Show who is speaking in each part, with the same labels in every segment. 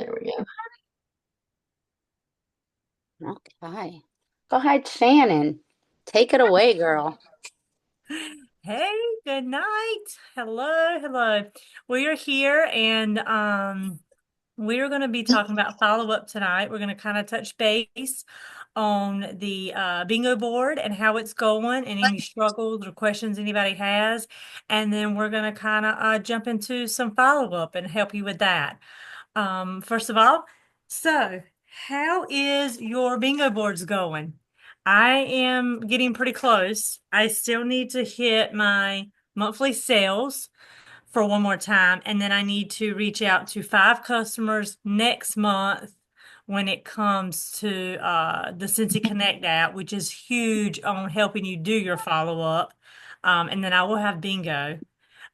Speaker 1: There we go.
Speaker 2: Okay. Go ahead, Shannon. Take it away, girl.
Speaker 3: Hey, good night. Hello, hello. We are here and we're going to be talking about follow up tonight. We're going to kind of touch base on the bingo board and how it's going and any struggles or questions anybody has. And then we're going to kind of jump into some follow up and help you with that. First of all, so how is your bingo boards going? I am getting pretty close. I still need to hit my monthly sales for one more time, and then I need to reach out to 5 customers next month when it comes to the Scentsy Connect app, which is huge on helping you do your follow up. And then I will have bingo.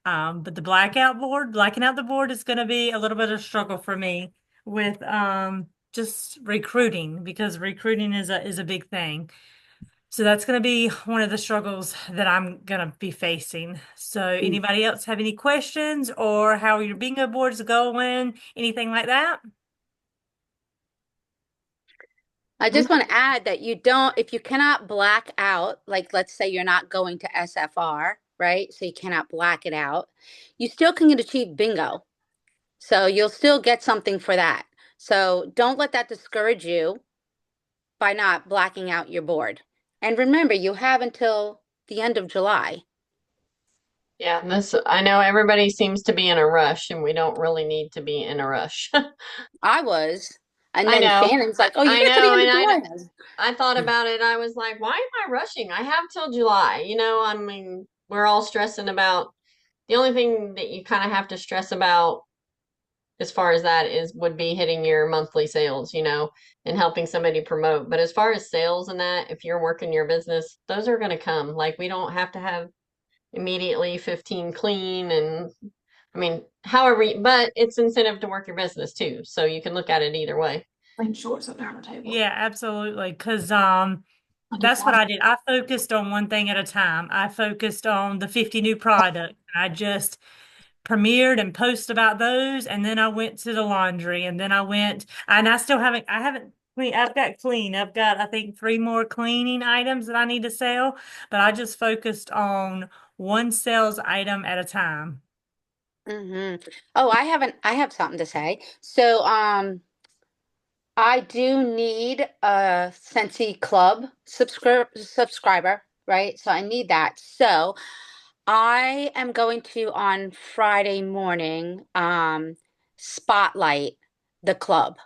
Speaker 3: But the blacking out the board is going to be a little bit of a struggle for me with just recruiting because recruiting is a big thing. So that's going to be one of the struggles that I'm going to be facing. So anybody else have any questions or how are your bingo boards going? Anything like that?
Speaker 2: I just want to add that if you cannot black out, like let's say you're not going to SFR, right? So you cannot black it out, you still can achieve bingo. So you'll still get something for that. So don't let that discourage you by not blacking out your board. And remember, you have until the end of July.
Speaker 1: Yeah, I know everybody seems to be in a rush, and we don't really need to be in a rush.
Speaker 2: I was. And
Speaker 1: I
Speaker 2: then
Speaker 1: know.
Speaker 2: Shannon's like, oh, you
Speaker 1: I
Speaker 2: got to the
Speaker 1: know,
Speaker 2: end
Speaker 1: and
Speaker 2: of July.
Speaker 1: I thought about it. I was like, why am I rushing? I have till July. I mean, we're all stressing about the only thing that you kind of have to stress about as far as that would be hitting your monthly sales, and helping somebody promote. But as far as sales and that, if you're working your business, those are going to come. Like we don't have to have immediately 15 clean and I mean, however, but it's incentive to work your business too. So you can look at it either way.
Speaker 4: Plain shorts up there on the table.
Speaker 3: Yeah, absolutely. Because
Speaker 4: I just
Speaker 3: that's what
Speaker 4: want
Speaker 3: I did. I focused on one thing at a time. I focused on the 50 new products. I just premiered and posted about those, and then I went to the laundry, and then I still haven't clean. I've got clean. I've got, I think, 3 more cleaning items that I need to sell, but I just focused on one sales item at a time.
Speaker 2: Oh, I have something to say. So, I do need a Scentsy Club subscriber, right? So I need that. So I am going to on Friday morning spotlight the club.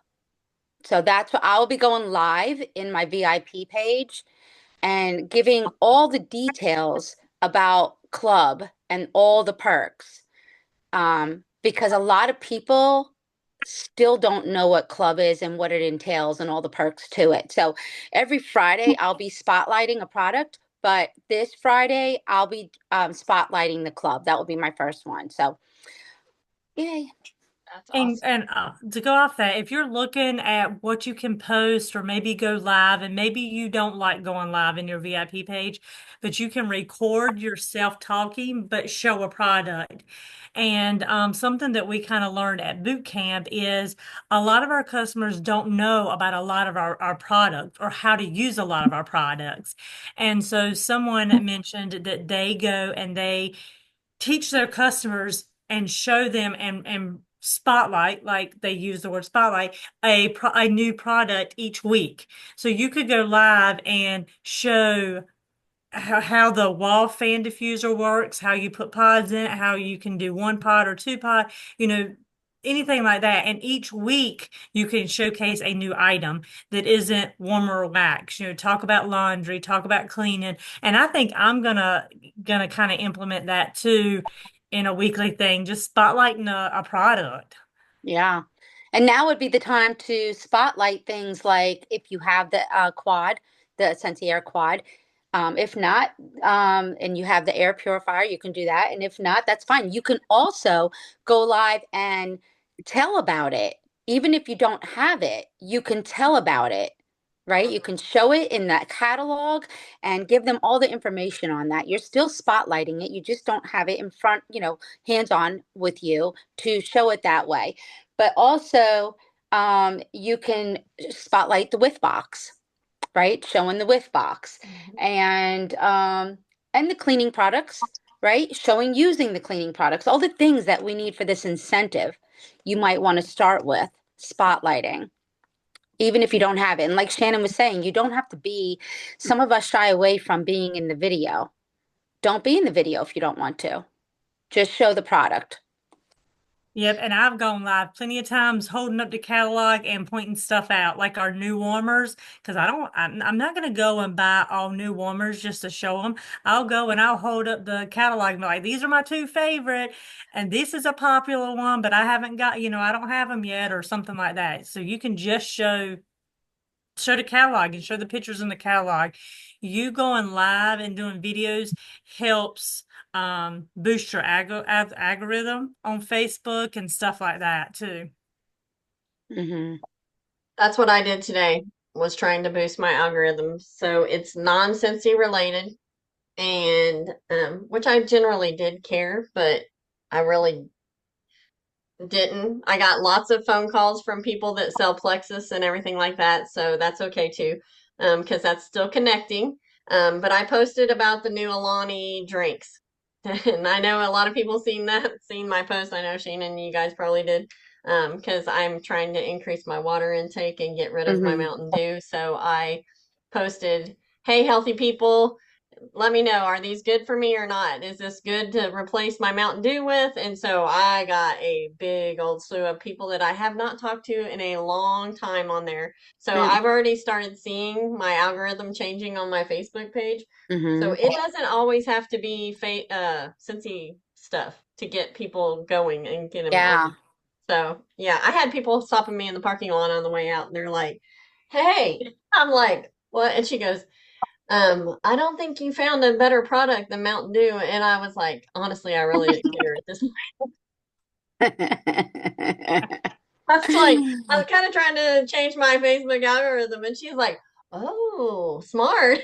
Speaker 2: So that's what I'll be going live in my VIP page and giving all the details about club and all the perks. Because a lot of people still don't know what club is and what it entails and all the perks to it. So every Friday I'll be spotlighting a product, but this Friday I'll be spotlighting the club. That will be my first one. So yay.
Speaker 1: That's
Speaker 3: And
Speaker 1: awesome.
Speaker 3: and to go off that, if you're looking at what you can post or maybe go live, and maybe you don't like going live in your VIP page, but you can record yourself talking, but show a product. And something that we kind of learned at boot camp is a lot of our customers don't know about a lot of our product or how to use a lot of our products. And so someone mentioned that they go and they teach their customers and show them and spotlight, like they use the word spotlight, a new product each week. So you could go live and show how the wall fan diffuser works, how you put pods in it, how you can do 1 pod or 2 pod, you know, anything like that. And each week you can showcase a new item that isn't warm or wax. Talk about laundry, talk about cleaning. And I think I'm gonna kind of implement that too in a weekly thing, just spotlighting a product.
Speaker 2: Yeah. And now would be the time to spotlight things like if you have the quad, the Scentsy Air quad. If not, and you have the air purifier, you can do that. And if not, that's fine. You can also go live and tell about it. Even if you don't have it, you can tell about it, right? You can show it in that catalog and give them all the information on that. You're still spotlighting it. You just don't have it in front, hands on with you to show it that way. But also, You can spotlight the with box, right? Showing the with box, and the cleaning products, right? Showing using the cleaning products, all the things that we need for this incentive. You might want to start with spotlighting, even if you don't have it. And like Shannon was saying, you don't have to be. Some of us shy away from being in the video. Don't be in the video if you don't want to. Just show the product.
Speaker 3: Yep, and I've gone live plenty of times holding up the catalog and pointing stuff out, like our new warmers, because I'm not going to go and buy all new warmers just to show them. I'll go and I'll hold up the catalog and be like, these are my two favorite, and this is a popular one, but I haven't got, I don't have them yet, or something like that. So you can just show the catalog and show the pictures in the catalog. You going live and doing videos helps boost your algorithm on Facebook and stuff like that too.
Speaker 2: Mm-hmm.
Speaker 1: That's what I did today, was trying to boost my algorithm. So it's non-Scentsy related, and which I generally did care, but I really didn't. I got lots of phone calls from people that sell Plexus and everything like that, so that's okay too, because that's still connecting. But I posted about the new Alani drinks, and I know a lot of people seen my post. I know Shane and you guys probably did, because I'm trying to increase my water intake and get rid of my
Speaker 2: Mm-hmm.
Speaker 1: Mountain Dew. So I posted, "Hey, healthy people, let me know, are these good for me or not? Is this good to replace my Mountain Dew with?" And so I got a big old slew of people that I have not talked to in a long time on there. So I've already started seeing my algorithm changing on my Facebook page. So
Speaker 2: Mm-hmm.
Speaker 1: it doesn't always have to be Scentsy stuff to get people going and get them over.
Speaker 2: Yeah.
Speaker 1: So yeah, I had people stopping me in the parking lot on the way out, and they're like, "Hey," I'm like, "What?" And she goes, "I don't think you found a better product than Mountain Dew." And I was like, honestly, I really didn't care at this point. I was like, I was kind of trying to change my Facebook algorithm, and she's like, "Oh, smart."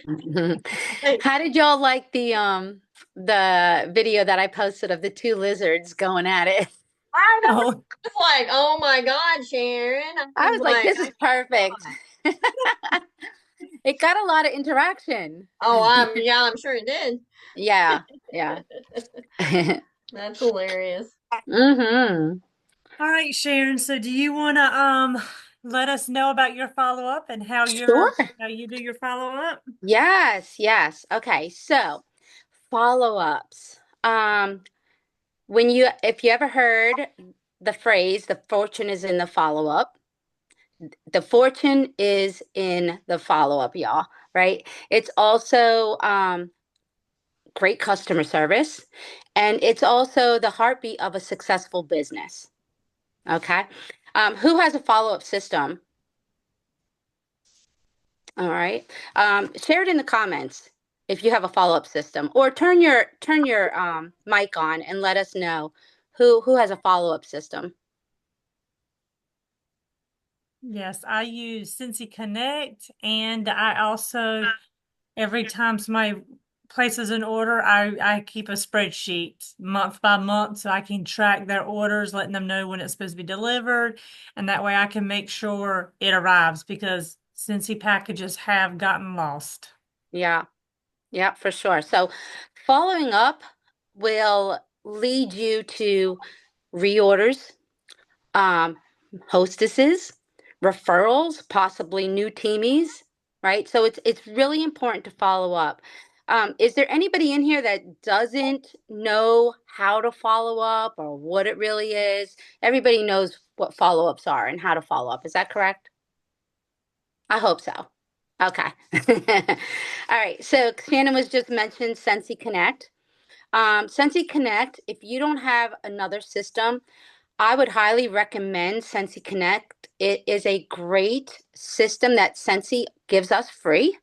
Speaker 1: Like,
Speaker 2: How did y'all like the video that I posted of the two lizards going at it?
Speaker 1: I know.
Speaker 3: Oh,
Speaker 1: It's like, "Oh my God, Sharon." I
Speaker 2: I
Speaker 1: was
Speaker 2: was like,
Speaker 1: like,
Speaker 2: this is perfect. It got a lot of interaction.
Speaker 1: "Oh, yeah, I'm sure it did."
Speaker 2: Yeah, yeah.
Speaker 1: That's hilarious.
Speaker 2: Mm-hmm.
Speaker 3: all right, Sharon. So do you want to let us know about your follow up and
Speaker 2: Sure.
Speaker 3: how you do your follow up?
Speaker 2: Yes, yes. Okay, so follow-ups. When you if you ever heard the phrase, the fortune is in the follow-up, the fortune is in the follow-up, y'all, right? It's also great customer service, and it's also the heartbeat of a successful business. Okay. Who has a follow-up system? All right. Share it in the comments if you have a follow-up system, or turn your mic on and let us know who has a follow-up system.
Speaker 3: Yes, I use Cincy Connect, and I also every time somebody places an order, I keep a spreadsheet month by month so I can track their orders, letting them know when it's supposed to be delivered, and that way I can make sure it arrives because Cincy packages have gotten lost.
Speaker 2: Yeah. Yeah, for sure. So following up will lead you to reorders, um, hostesses, referrals, possibly new teamies, right? So it's really important to follow up. Is there anybody in here that doesn't know how to follow up or what it really is? Everybody knows what follow-ups are and how to follow up. Is that correct? I hope so. Okay. All right. So Shannon was just mentioned Scentsy Connect. Scentsy Connect, if you don't have another system, I would highly recommend Scentsy Connect. It is a great system that Scentsy gives us free.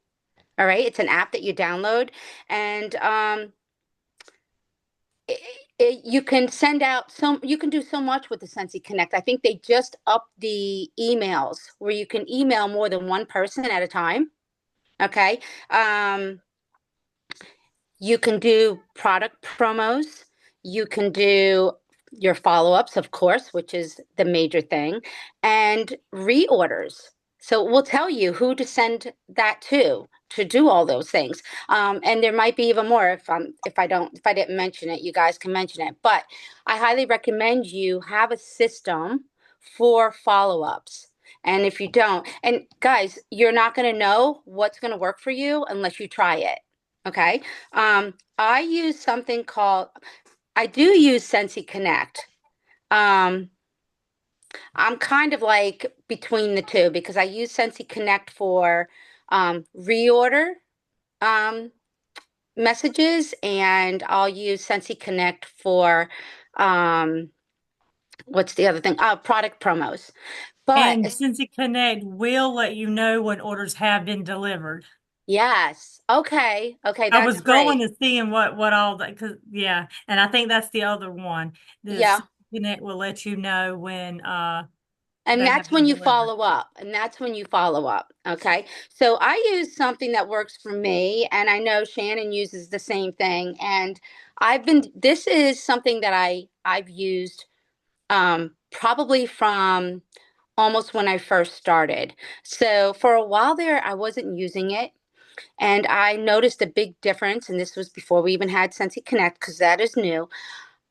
Speaker 2: All right. It's an app that you download, and it, you can send out you can do so much with the Scentsy Connect. I think they just upped the emails where you can email more than one person at a time. Okay. You can do product promos. You can do your follow-ups, of course, which is the major thing, and reorders. So we'll tell you who to send that to do all those things. And there might be even more if I didn't mention it, you guys can mention it. But I highly recommend you have a system for follow-ups. And if you don't, and guys, you're not going to know what's going to work for you unless you try it. Okay. I use something called, I do use Scentsy Connect. Um, I'm kind of like between the two because I use Scentsy Connect for reorder um, messages, and I'll use Scentsy Connect for what's the other thing? Product promos. But
Speaker 3: And Cincy Connect will let you know when orders have been delivered.
Speaker 2: yes, okay,
Speaker 3: I
Speaker 2: that's
Speaker 3: was going
Speaker 2: great.
Speaker 3: to see what all that, cause yeah, and I think that's the other one. The
Speaker 2: Yeah.
Speaker 3: Cincy Connect will let you know when
Speaker 2: And
Speaker 3: they have
Speaker 2: that's when
Speaker 3: been
Speaker 2: you
Speaker 3: delivered.
Speaker 2: follow up. And that's when you follow up. Okay. So I use something that works for me. And I know Shannon uses the same thing. And this is something that I've used probably from almost when I first started. So for a while there, I wasn't using it. And I noticed a big difference. And this was before we even had Scentsy Connect, because that is new.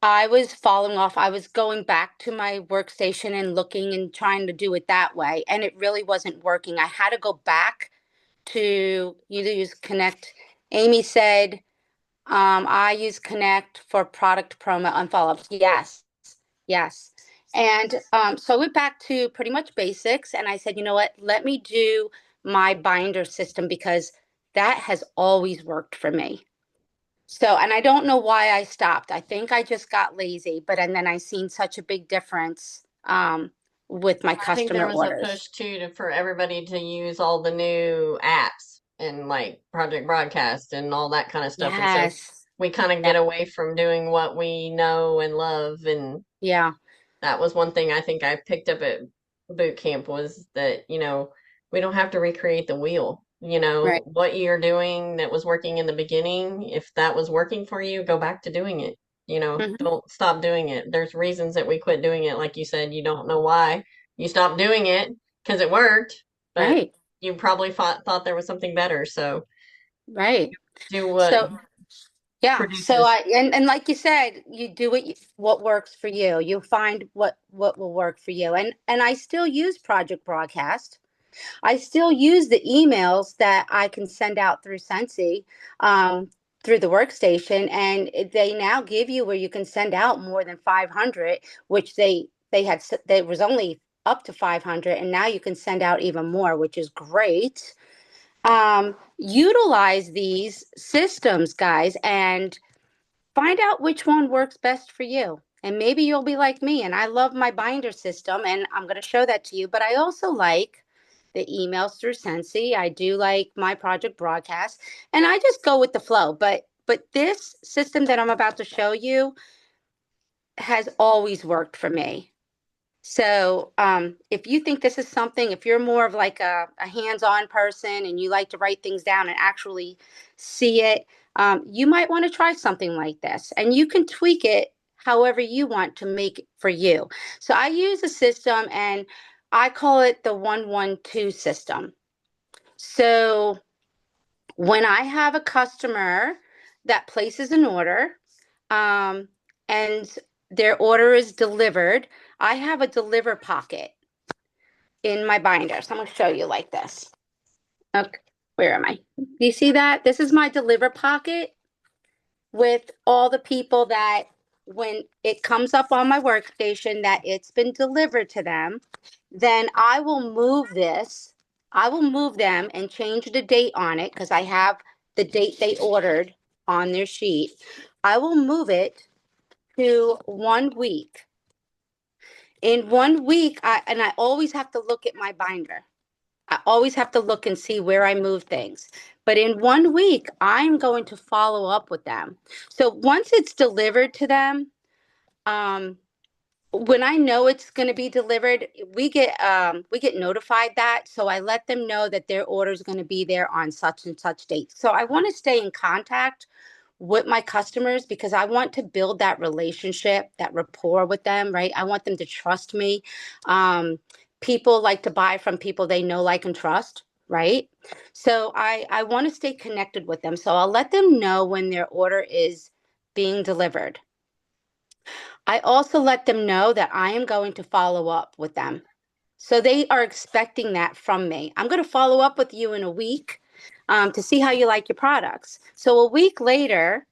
Speaker 2: I was falling off. I was going back to my workstation and looking and trying to do it that way, and it really wasn't working. I had to go back to use Connect. Amy said, I use Connect for product promo and follow-ups. Yes, yes. And so I went back to pretty much basics, and I said, you know what? Let me do my binder system because that has always worked for me. So, and I don't know why I stopped. I think I just got lazy, and then I seen such a big difference with my
Speaker 1: I think there
Speaker 2: customer
Speaker 1: was a
Speaker 2: orders.
Speaker 1: push too for everybody to use all the new apps and like Project Broadcast and all that kind of stuff. And so
Speaker 2: Yes.
Speaker 1: we kind of
Speaker 2: Yeah.
Speaker 1: get away from doing what we know and love. And
Speaker 2: Yeah.
Speaker 1: that was one thing I think I picked up at boot camp was that, we don't have to recreate the wheel.
Speaker 2: Right.
Speaker 1: What you're doing that was working in the beginning, if that was working for you, go back to doing it.
Speaker 2: Hmm.
Speaker 1: Don't stop doing it. There's reasons that we quit doing it. Like you said, you don't know why. You stopped doing it because it worked, but
Speaker 2: Right.
Speaker 1: you probably thought there was something better. So
Speaker 2: Right.
Speaker 1: do what
Speaker 2: So yeah. So
Speaker 1: produces.
Speaker 2: and like you said, you do what works for you. You find what will work for you. And I still use Project Broadcast. I still use the emails that I can send out through Scentsy, through the workstation, and they now give you where you can send out more than 500, which they had there was only up to 500, and now you can send out even more, which is great. Utilize these systems, guys, and find out which one works best for you. And maybe you'll be like me, and I love my binder system, and I'm going to show that to you. But I also like the emails through Scentsy. I do like my project broadcast, and I just go with the flow. But this system that I'm about to show you has always worked for me. So if you think this is something, if you're more of like a hands-on person and you like to write things down and actually see it, you might want to try something like this. And you can tweak it however you want to make it for you. So I use a system and I call it the 112 system. So when I have a customer that places an order, um, and their order is delivered, I have a deliver pocket in my binder. So I'm going to show you like this. Okay, where am I? Do you see that? This is my deliver pocket with all the people that when it comes up on my workstation that it's been delivered to them, then I will move this. I will move them and change the date on it because I have the date they ordered on their sheet. I will move it to 1 week. In 1 week, I always have to look at my binder. I always have to look and see where I move things. But in 1 week, I'm going to follow up with them. So once it's delivered to them, um, when I know it's going to be delivered, we get notified that. So I let them know that their order is going to be there on such and such date. So I want to stay in contact with my customers because I want to build that relationship, that rapport with them, right? I want them to trust me. People like to buy from people they know, like, and trust, right? So I want to stay connected with them. So I'll let them know when their order is being delivered. I also let them know that I am going to follow up with them. So they are expecting that from me. I'm going to follow up with you in a week to see how you like your products. So a week later,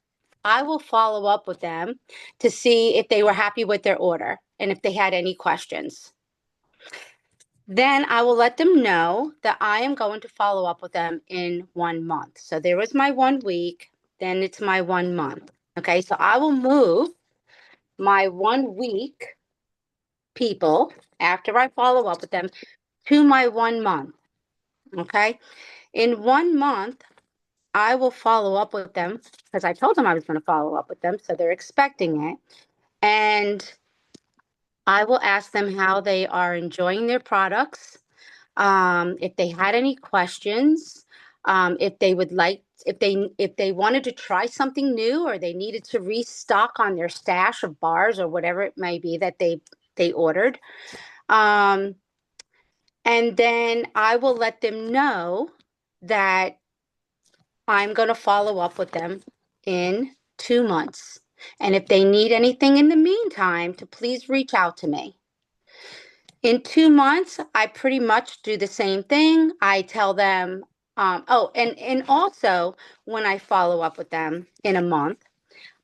Speaker 2: I will follow up with them to see if they were happy with their order and if they had any questions. Then I will let them know that I am going to follow up with them in 1 month. So there was my 1 week, then it's my 1 month. Okay, so I will move my 1 week people after I follow up with them to my 1 month. Okay, in 1 month, I will follow up with them because I told them I was going to follow up with them. So they're expecting it. And I will ask them how they are enjoying their products. If they had any questions, if they would like, if they wanted to try something new or they needed to restock on their stash of bars or whatever it may be that they ordered. And then I will let them know that I'm going to follow up with them in 2 months. And if they need anything in the meantime, to please reach out to me. In 2 months, I pretty much do the same thing. I tell them, and also when I follow up with them in a month,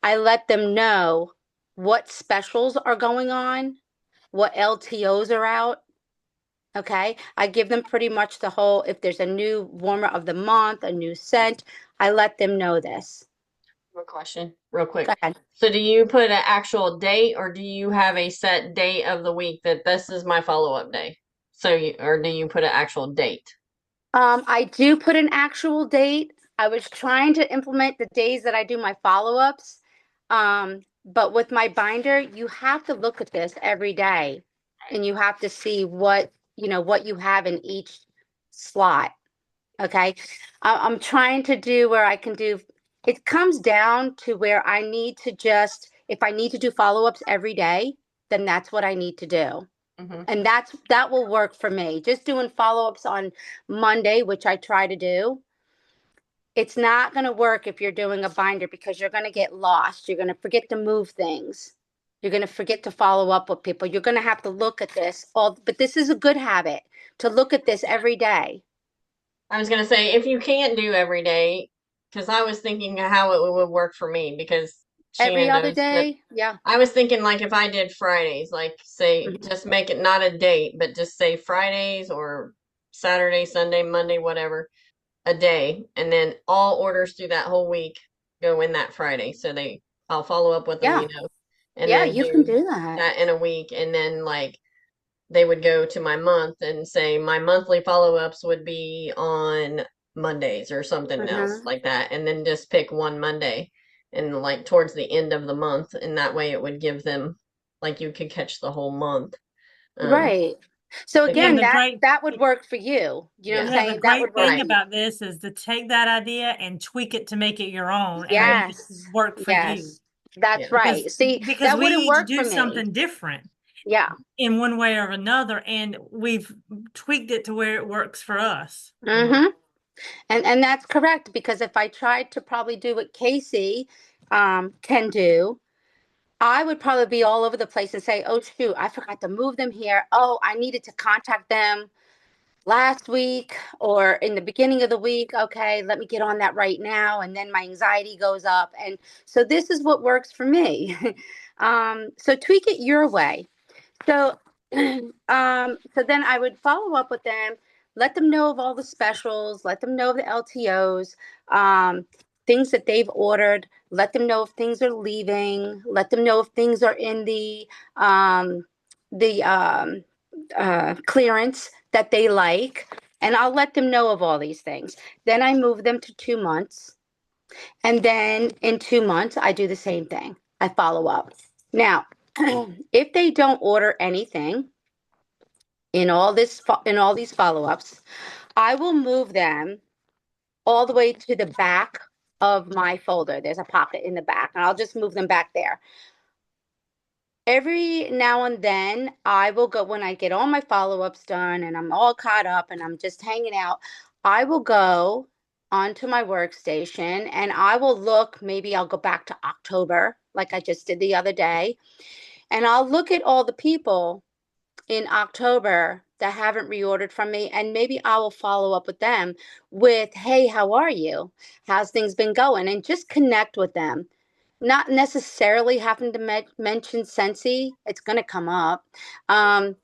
Speaker 2: I let them know what specials are going on, what LTOs are out. Okay, I give them pretty much the whole, if there's a new warmer of the month, a new scent, I let them know this.
Speaker 1: One question, real
Speaker 2: Go
Speaker 1: quick.
Speaker 2: ahead.
Speaker 1: So do you put an actual date or do you have a set day of the week that this is my follow-up day? Or do you put an actual date?
Speaker 2: I do put an actual date. I was trying to implement the days that I do my follow-ups. But with my binder, you have to look at this every day and you have to see what you have in each slot. Okay. I'm trying to do where I can do, it comes down to where I need to just, if I need to do follow-ups every day, then that's what I need to do.
Speaker 1: Mm-hmm.
Speaker 2: And that will work for me. Just doing follow-ups on Monday, which I try to do, it's not going to work if you're doing a binder because you're going to get lost. You're going to forget to move things. You're going to forget to follow up with people. You're going to have to look at this but this is a good habit to look at this every day.
Speaker 1: I was gonna say if you can't do every day, because I was thinking how it would work for me because
Speaker 2: Every
Speaker 1: Shannon
Speaker 2: other
Speaker 1: knows that
Speaker 2: day. Yeah.
Speaker 1: I was thinking like if I did Fridays, like say
Speaker 2: Mhm.
Speaker 1: just make it not a date, but just say Fridays or Saturday, Sunday, Monday, whatever, a day, and then all orders through that whole week go in that Friday. So I'll follow up with them,
Speaker 2: Yeah.
Speaker 1: and
Speaker 2: Yeah,
Speaker 1: then
Speaker 2: you can
Speaker 1: do
Speaker 2: do that.
Speaker 1: that in a week, and then like they would go to my month and say my monthly follow-ups would be on Mondays or something else
Speaker 2: Hmm.
Speaker 1: like that, and then just pick one Monday and like towards the end of the month, and that way it would give them like you could catch the whole month. Um,
Speaker 2: Right. So
Speaker 1: but
Speaker 3: Yeah,
Speaker 2: again,
Speaker 3: the
Speaker 1: then
Speaker 3: great
Speaker 2: that would work for you. You know what I'm
Speaker 1: yeah,
Speaker 3: yeah, the
Speaker 2: saying? That
Speaker 3: great
Speaker 2: would work
Speaker 3: thing
Speaker 2: for
Speaker 1: right.
Speaker 2: you.
Speaker 3: about this is to take that idea and tweak it to make it your own and make it
Speaker 2: Yes.
Speaker 3: work for you.
Speaker 2: Yes. That's
Speaker 1: Yeah.
Speaker 3: Because
Speaker 2: right. See,
Speaker 3: because
Speaker 2: that
Speaker 3: we
Speaker 2: wouldn't
Speaker 3: each
Speaker 2: work
Speaker 3: do
Speaker 2: for me.
Speaker 3: something different
Speaker 2: Yeah.
Speaker 3: in one way or another, and we've tweaked it to where it works for us.
Speaker 1: Mhm.
Speaker 2: Mm-hmm. And that's correct because if I tried to probably do what Casey can do, I would probably be all over the place and say, "Oh shoot, I forgot to move them here. Oh, I needed to contact them last week or in the beginning of the week. Okay, let me get on that right now." And then my anxiety goes up. And so this is what works for me. So tweak it your way. So, so then I would follow up with them, let them know of all the specials, let them know of the LTOs, things that they've ordered, let them know if things are leaving, let them know if things are in um, the clearance that they like, and I'll let them know of all these things. Then I move them to 2 months, and then in 2 months I do the same thing. I follow up. Now, if they don't order anything in all these follow-ups, I will move them all the way to the back of my folder. There's a pocket in the back, and I'll just move them back there. Every now and then, I will go when I get all my follow-ups done and I'm all caught up and I'm just hanging out. I will go onto my workstation and I will look. Maybe I'll go back to October, like I just did the other day, and I'll look at all the people in October that haven't reordered from me, and maybe I will follow up with them with, "Hey, how are you? How's things been going?" And just connect with them. Not necessarily having to mention Scentsy, it's going to come up. Um,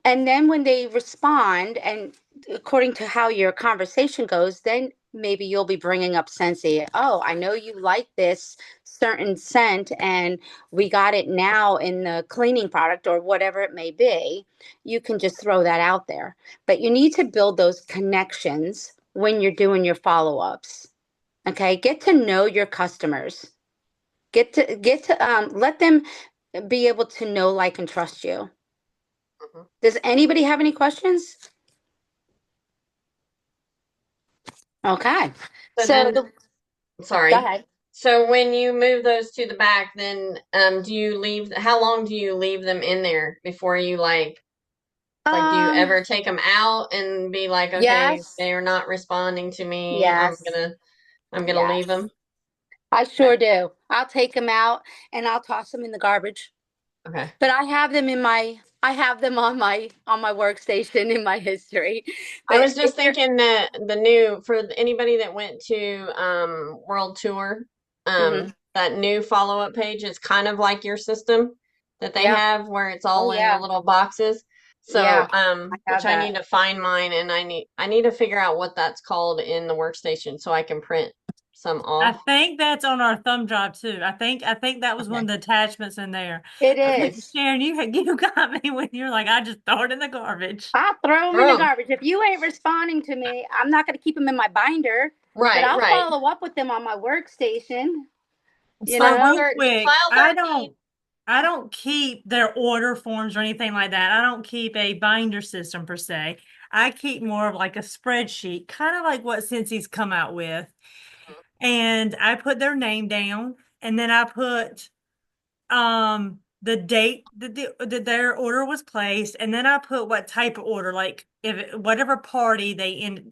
Speaker 2: and then when they respond, and according to how your conversation goes, then maybe you'll be bringing up Scentsy. "Oh, I know you like this certain scent, and we got it now in the cleaning product," or whatever it may be. You can just throw that out there. But you need to build those connections when you're doing your follow-ups. Okay, get to know your customers. Get to let them be able to know, like, and trust you.
Speaker 1: Mhm.
Speaker 2: Does anybody have any questions? Okay.
Speaker 1: So
Speaker 2: So
Speaker 1: then,
Speaker 2: the Go
Speaker 1: sorry.
Speaker 2: ahead.
Speaker 1: So when you move those to the back, then do you leave, how long do you leave them in there before you like do you
Speaker 2: Um,
Speaker 1: ever take them out and be like, okay,
Speaker 2: yes,
Speaker 1: they are not responding to me.
Speaker 2: yes,
Speaker 1: I'm gonna leave
Speaker 2: yes.
Speaker 1: them.
Speaker 2: I
Speaker 1: Okay.
Speaker 2: sure do. I'll take them out and I'll toss them in the garbage.
Speaker 1: Okay.
Speaker 2: But I have them on my workstation in my history.
Speaker 1: I
Speaker 2: But
Speaker 1: was just
Speaker 2: if you're
Speaker 1: thinking that the new for anybody that went to World Tour,
Speaker 2: Mhm.
Speaker 1: that new follow-up page is kind of like your system that they
Speaker 2: Yeah.
Speaker 1: have where it's
Speaker 2: Oh
Speaker 1: all in the
Speaker 2: yeah.
Speaker 1: little boxes. So,
Speaker 2: Yeah. I
Speaker 1: which
Speaker 2: have
Speaker 1: I
Speaker 2: that.
Speaker 1: need to find mine and I need to figure out what that's called in the workstation so I can print some
Speaker 3: I
Speaker 1: off.
Speaker 3: think that's on our thumb drive too. I think that was one
Speaker 1: Okay.
Speaker 3: of the attachments in there.
Speaker 2: It
Speaker 1: Okay.
Speaker 2: is.
Speaker 3: Sharon, you got me when you're like, I just throw it in the garbage.
Speaker 2: I'll throw them in the
Speaker 1: Oh,
Speaker 2: garbage. If you ain't responding to me, I'm not going to keep them in my binder, but
Speaker 1: right,
Speaker 2: I'll
Speaker 1: right.
Speaker 2: follow up with them on my workstation, you
Speaker 3: So
Speaker 1: File
Speaker 2: know?
Speaker 3: real
Speaker 1: 13,
Speaker 3: quick,
Speaker 1: file 13.
Speaker 3: I don't keep their order forms or anything like that. I don't keep a binder system per se. I keep more of like a spreadsheet, kind of like what Scentssy's come out with. And I put their name down, and then I put the date that their order was placed, and then I put what type of order, like if whatever party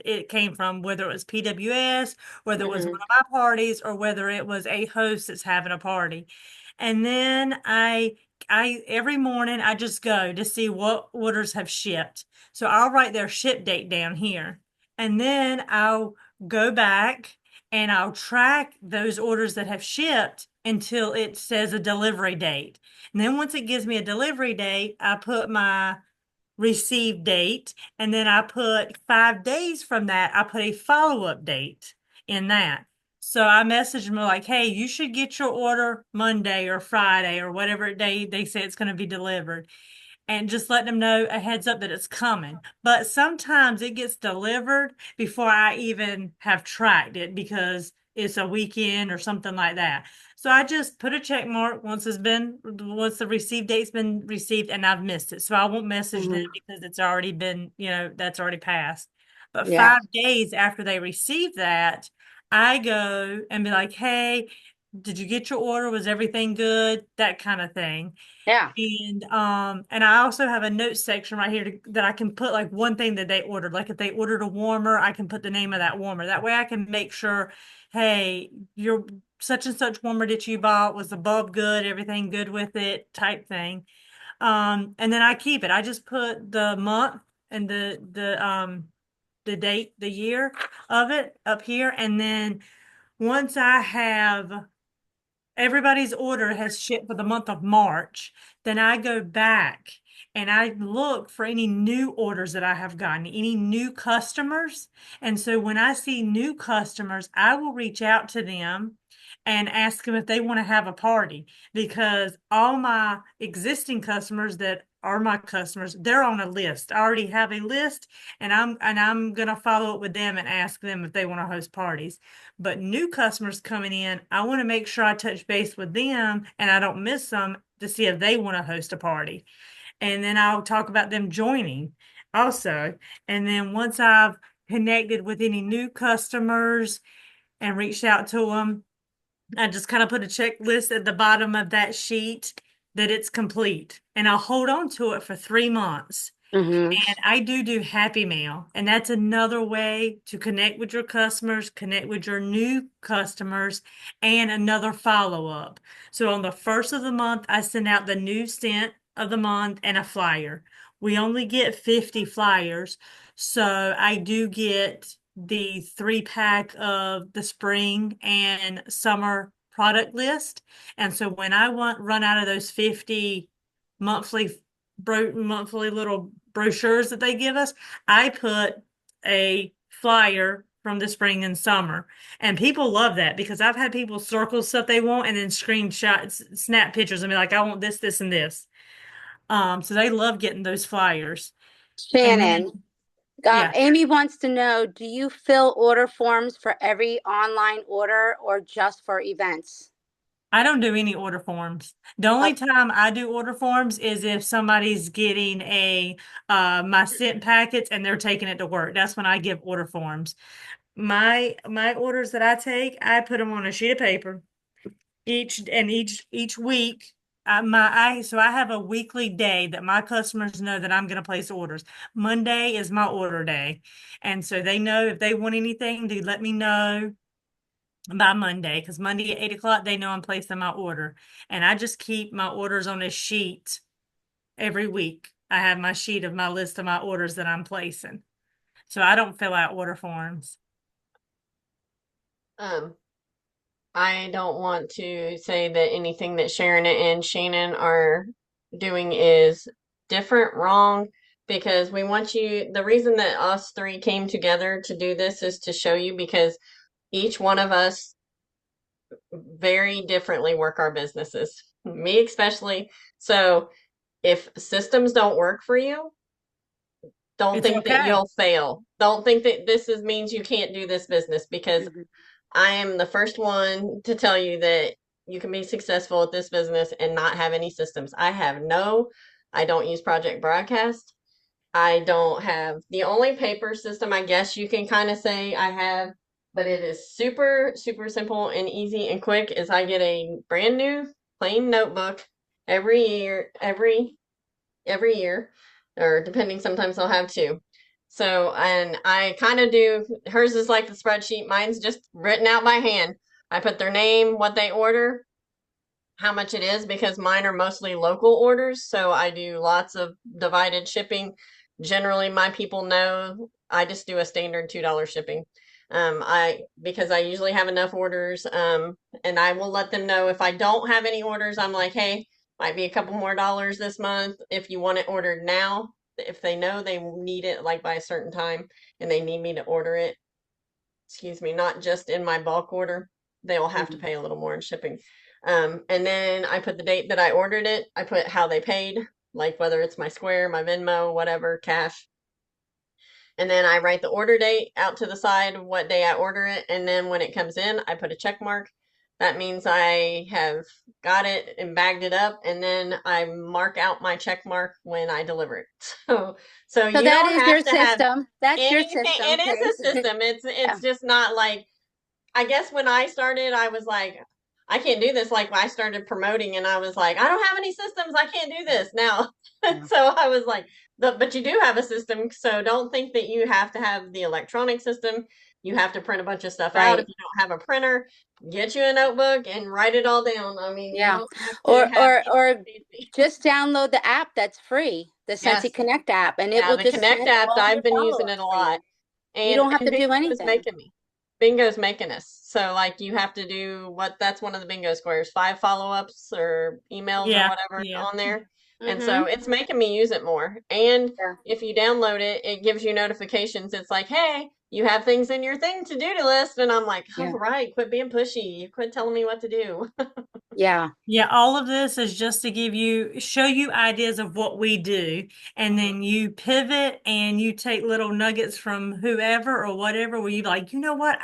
Speaker 3: it came from, whether it was PWS, whether it was one
Speaker 2: Hmm.
Speaker 3: of my parties, or whether it was a host that's having a party. And then I every morning I just go to see what orders have shipped. So I'll write their ship date down here, and then I'll go back and I'll track those orders that have shipped until it says a delivery date. And then once it gives me a delivery date, I put my receive date, and then I put 5 days from that, I put a follow-up date in that. So I message them like, hey, you should get your order Monday or Friday or whatever day they say it's going to be delivered, and just let them know a heads up that it's coming. But sometimes it gets delivered before I even have tracked it because it's a weekend or something like that. So I just put a check mark once the receive date's been received and I've missed it. So I won't message them
Speaker 2: Hmm.
Speaker 3: because it's already been, that's already passed. But
Speaker 2: Yeah.
Speaker 3: 5 days after they receive that, I go and be like, hey, did you get your order? Was everything good? That kind of thing.
Speaker 2: Yeah.
Speaker 3: And I also have a notes section right here that I can put like one thing that they ordered. Like if they ordered a warmer, I can put the name of that warmer. That way I can make sure, hey, your such and such warmer that you bought, was the bulb good, everything good with it, type thing. And then I keep it. I just put the month and the date, the year of it up here. And then once I have everybody's order has shipped for the month of March, then I go back and I look for any new orders that I have gotten, any new customers. And so when I see new customers, I will reach out to them and ask them if they want to have a party, because all my existing customers that are my customers, they're on a list. I already have a list, and I'm gonna follow up with them and ask them if they want to host parties. But new customers coming in, I want to make sure I touch base with them and I don't miss them to see if they want to host a party. And then I'll talk about them joining also. And then once I've connected with any new customers, and reached out to them. I just kind of put a checklist at the bottom of that sheet that it's complete, and I'll hold on to it for 3 months.
Speaker 2: Mm-hmm.
Speaker 3: And I do Happy Mail, and that's another way to connect with your customers, connect with your new customers, and another follow-up. So on the first of the month, I send out the new scent of the month and a flyer. We only get 50 flyers, so I do get the 3-pack of the spring and summer product list. And so when I run out of those 50 monthly monthly little brochures that they give us, I put a flyer from the spring and summer. And people love that because I've had people circle stuff they want and then screenshots, snap pictures and be like, I want this, this, and this. So they love getting those flyers. And then,
Speaker 2: Shannon,
Speaker 3: yeah,
Speaker 2: Amy wants to know, do you fill order forms for every online order or just for events?
Speaker 3: I don't do any order forms. The only time I do order forms is if somebody's getting my scent packets and they're taking it to work. That's when I give order forms. My orders that I take, I put them on a sheet of paper each week. So I have a weekly day that my customers know that I'm going to place orders. Monday is my order day, and so they know if they want anything, to let me know by Monday, because Monday at 8 o'clock they know I'm placing my order, and I just keep my orders on a sheet every week. I have my sheet of my list of my orders that I'm placing, so I don't fill out order forms.
Speaker 1: Um, I don't want to say that anything that Sharon and Shannon are doing is different, wrong, because we want you, the reason that us three came together to do this is to show you because each one of us very differently work our businesses, me especially. So if systems don't work for you, don't
Speaker 3: It's
Speaker 1: think that
Speaker 3: okay.
Speaker 1: you'll fail. Don't think that means you can't do this business because
Speaker 2: Mhm.
Speaker 1: I am the first one to tell you that you can be successful at this business and not have any systems. I don't use Project Broadcast. I don't have the only paper system I guess you can kind of say I have, but it is super, super simple and easy and quick is I get a brand new plain notebook every year, or depending, sometimes I'll have two. So, and I kind of do, hers is like the spreadsheet, mine's just written out by hand. I put their name, what they order, how much it is, because mine are mostly local orders. So I do lots of divided shipping. Generally, my people know I just do a standard $2 shipping. Because I usually have enough orders, and I will let them know if I don't have any orders. I'm like, hey, might be a couple more dollars this month if you want it ordered now. If they know they need it like by a certain time and they need me to order it, excuse me, not just in my bulk order, they will have to
Speaker 2: Mhm.
Speaker 1: pay a little more in shipping. And then I put the date that I ordered it. I put how they paid, like whether it's my Square, my Venmo, whatever, cash. And then I write the order date out to the side, what day I order it. And then when it comes in, I put a check mark. That means I have got it and bagged it up. And then I mark out my check mark when I deliver it. So
Speaker 2: So
Speaker 1: you
Speaker 2: that
Speaker 1: don't
Speaker 2: is
Speaker 1: have
Speaker 2: your
Speaker 1: to have
Speaker 2: system. That's your
Speaker 1: anything.
Speaker 2: system,
Speaker 1: It is a
Speaker 2: because
Speaker 1: system. It's
Speaker 2: yeah.
Speaker 1: just not like, I guess when I started, I was like, I can't do this. Like I started promoting and I was like, I don't have any systems. I can't do this now.
Speaker 2: Yeah.
Speaker 1: So I was like, but you do have a system. So don't think that you have to have the electronic system. You have to print a bunch of stuff out. If
Speaker 2: Right.
Speaker 1: you don't have a printer, get you a notebook and write it all down. I mean, you
Speaker 2: Yeah.
Speaker 1: don't have to
Speaker 2: Or
Speaker 1: have
Speaker 2: or or
Speaker 1: anything fancy.
Speaker 2: just download the app that's free, the Scentsy
Speaker 1: Yes.
Speaker 2: Connect app, and it
Speaker 1: Yeah,
Speaker 2: will
Speaker 1: the
Speaker 2: just
Speaker 1: Connect
Speaker 2: send
Speaker 1: app,
Speaker 2: all
Speaker 1: I've
Speaker 2: your
Speaker 1: been using it
Speaker 2: follow-ups
Speaker 1: a
Speaker 2: for
Speaker 1: lot.
Speaker 2: you. You don't have
Speaker 1: And
Speaker 2: to do
Speaker 1: Bingo is
Speaker 2: anything.
Speaker 1: making me. Bingo's making us. So like you have to do what, that's one of the bingo squares, 5 follow-ups or emails or
Speaker 3: Yeah,
Speaker 1: whatever
Speaker 3: yeah.
Speaker 1: on there. And so
Speaker 2: Mm-hmm.
Speaker 1: it's making me use it more. And
Speaker 2: Yeah.
Speaker 1: if you download it, it gives you notifications. It's like, hey, you have things in your thing to do list. And I'm like, oh
Speaker 2: Yeah.
Speaker 1: right, quit being pushy. You quit telling me what to do.
Speaker 2: Yeah.
Speaker 3: Yeah, all of this is just to show you ideas of what we do, and
Speaker 1: Mhm.
Speaker 3: then you pivot and you take little nuggets from whoever or whatever, where you like, you know what,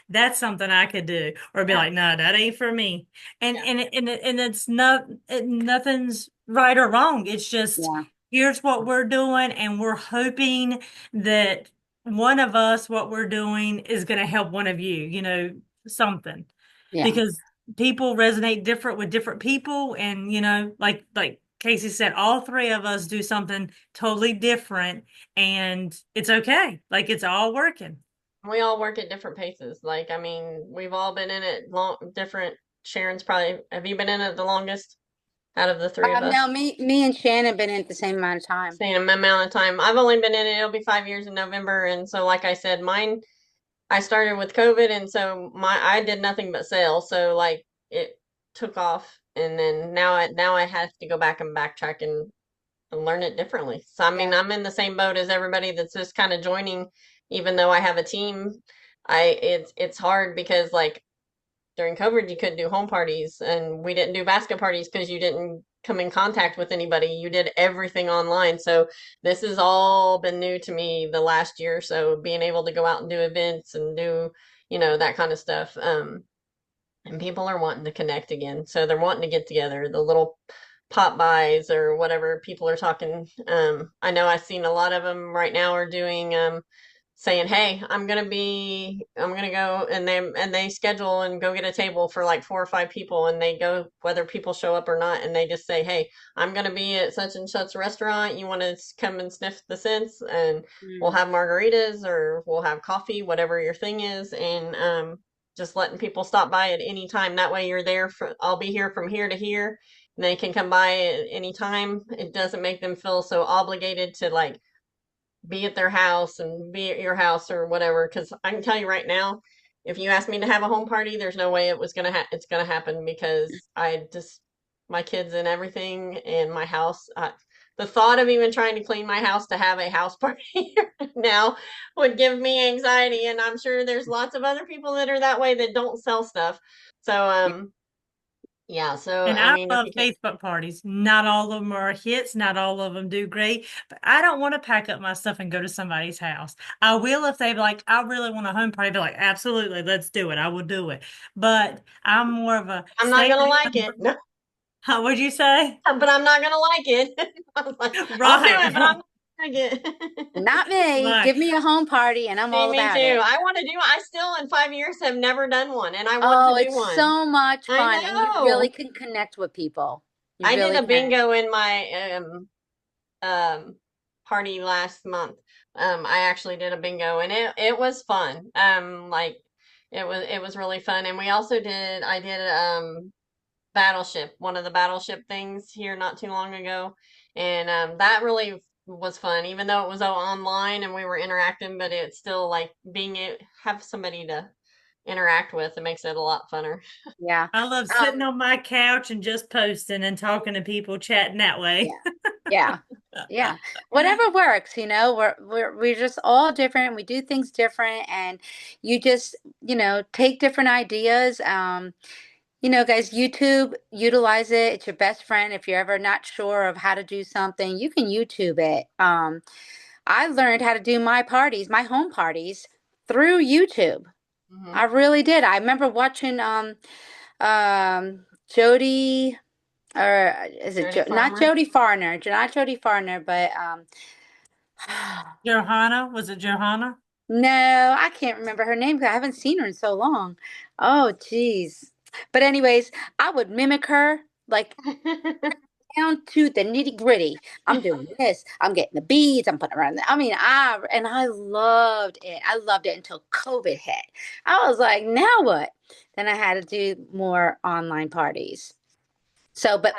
Speaker 3: that's something I could do, or be
Speaker 1: Yeah,
Speaker 3: like, no, that ain't for me. And
Speaker 1: yeah,
Speaker 3: it's nothing's right or wrong. It's just
Speaker 2: Yeah.
Speaker 3: here's what we're doing, and we're hoping that one of us, what we're doing, is going to help one of you. something
Speaker 2: Yeah.
Speaker 3: because people resonate different with different people. And, like Casey said, all three of us do something totally different and it's okay. Like it's all working.
Speaker 1: We all work at different paces. Like, I mean, we've all been in it long, different. Sharon's probably, have you been in it the longest out of the three of us?
Speaker 2: No, me and Shannon been in it the same amount of time.
Speaker 1: Same amount of time. I've only been in it, it'll be 5 years in November. And so, like I said, mine, I started with COVID. And so I did nothing but sales. So like it took off. And then now I have to go back and backtrack and learn it differently. So, I mean,
Speaker 2: Yeah.
Speaker 1: I'm in the same boat as everybody that's just kind of joining, even though I have a team. It's hard because like during COVID, you couldn't do home parties, and we didn't do basket parties because you didn't come in contact with anybody. You did everything online. So this has all been new to me the last year. So being able to go out and do events and do, that kind of stuff. And people are wanting to connect again. So they're wanting to get together, the little pop buys or whatever people are talking. I know I've seen a lot of them right now are doing saying, "Hey, I'm gonna go," and they schedule and go get a table for like 4 or 5 people, and they go whether people show up or not, and they just say, "Hey, I'm gonna be at such and such restaurant. You want to come and sniff the scents, and we'll
Speaker 2: Mm.
Speaker 1: have margaritas or we'll have coffee, whatever your thing is," and just letting people stop by at any time. That way, you're there for. I'll be here from here to here. And they can come by at any time. It doesn't make them feel so obligated to like be at their house and be at your house or whatever. Because I can tell you right now, if you ask me to have a home party, there's no way it's gonna happen because I just my kids and everything and my house. The thought of even trying to clean my house to have a house party now would give me anxiety, and I'm sure there's lots of other people that are that way that don't sell stuff. So yeah. So
Speaker 3: And
Speaker 1: I
Speaker 3: I
Speaker 1: mean, if
Speaker 3: love
Speaker 1: you can,
Speaker 3: Facebook parties. Not all of them are hits, not all of them do great, but I don't want to pack up my stuff and go to somebody's house. I will if they like, I really want a home party, be like, absolutely, let's do it. I will do it. But I'm more of a
Speaker 1: I'm not
Speaker 3: stay
Speaker 1: gonna
Speaker 3: at
Speaker 1: like
Speaker 3: home.
Speaker 1: it. No,
Speaker 3: How would you say?
Speaker 1: but I'm not gonna like it. I was like, I'll do it, but I'm
Speaker 3: Right.
Speaker 1: not gonna like it.
Speaker 2: Not me.
Speaker 3: Right.
Speaker 2: Give me a home party and I'm
Speaker 1: See,
Speaker 2: all
Speaker 1: me
Speaker 2: about
Speaker 1: too.
Speaker 2: it.
Speaker 1: I still in 5 years have never done one, and I want to
Speaker 2: Oh,
Speaker 1: do
Speaker 2: it's
Speaker 1: one.
Speaker 2: so much
Speaker 1: I
Speaker 2: fun and you really
Speaker 1: know.
Speaker 2: can connect with people. You
Speaker 1: I did
Speaker 2: really
Speaker 1: a
Speaker 2: can.
Speaker 1: bingo in my um party last month. I actually did a bingo, and it was fun. Like it was really fun, and we also I did Battleship, one of the Battleship things here not too long ago, and that really was fun, even though it was all online and we were interacting, but it's still like have somebody to interact with. It makes it a lot funner.
Speaker 2: Yeah.
Speaker 3: I love sitting
Speaker 2: Um,
Speaker 3: on my couch and just posting and talking to people, chatting that
Speaker 2: yeah.
Speaker 3: way.
Speaker 2: Yeah. Yeah. Whatever works, we're just all different. We do things different and you just, take different ideas. Guys, YouTube, utilize it. It's your best friend. If you're ever not sure of how to do something, you can YouTube it. I learned how to do my home parties through YouTube.
Speaker 1: Hmm.
Speaker 2: I really did. I remember watching Jody, or is it
Speaker 1: Jody
Speaker 2: not
Speaker 1: Farmer.
Speaker 2: Jody Farner, not Jody Farner, but
Speaker 3: Johanna, was it Johanna?
Speaker 2: no, I can't remember her name because I haven't seen her in so long. Oh, geez. But anyways, I would mimic her like down to the nitty gritty. I'm doing this. I'm getting the beads. I'm putting around. I loved it. I loved it until COVID hit. I was like, now what? Then I had to do more online parties. So, but